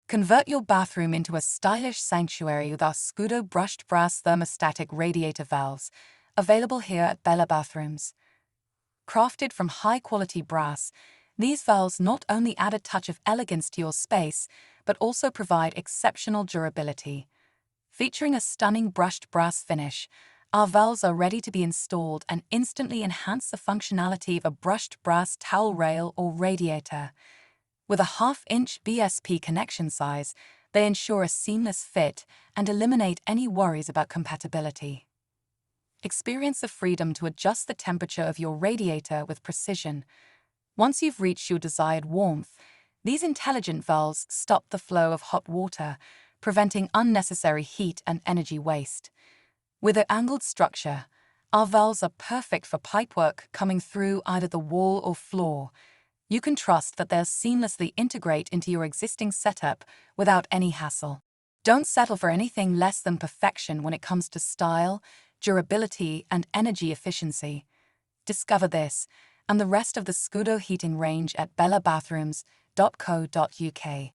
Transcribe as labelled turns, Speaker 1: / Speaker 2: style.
Speaker 1: Convert your bathroom into a stylish sanctuary with our Scudo brushed brass thermostatic radiator valves, available here at Bella Bathrooms. Crafted from high-quality brass, these valves not only add a touch of elegance to your space, but also provide exceptional durability. Featuring a stunning brushed brass finish, our valves are ready to be installed and instantly enhance the functionality of a brushed brass towel rail or radiator. With a half-inch BSP connection size, they ensure a seamless fit and eliminate any worries about compatibility. Experience the freedom to adjust the temperature of your radiator with precision. Once you've reached your desired warmth, these intelligent valves stop the flow of hot water, preventing unnecessary heat and energy waste. With their angled structure, our valves are perfect for pipework coming through either the wall or floor. You can trust that they'll seamlessly integrate into your existing setup without any hassle. Don't settle for anything less than perfection when it comes to style, durability, and energy efficiency. Discover this and the rest of the Scudo heating range at bellabathrooms.co.uk.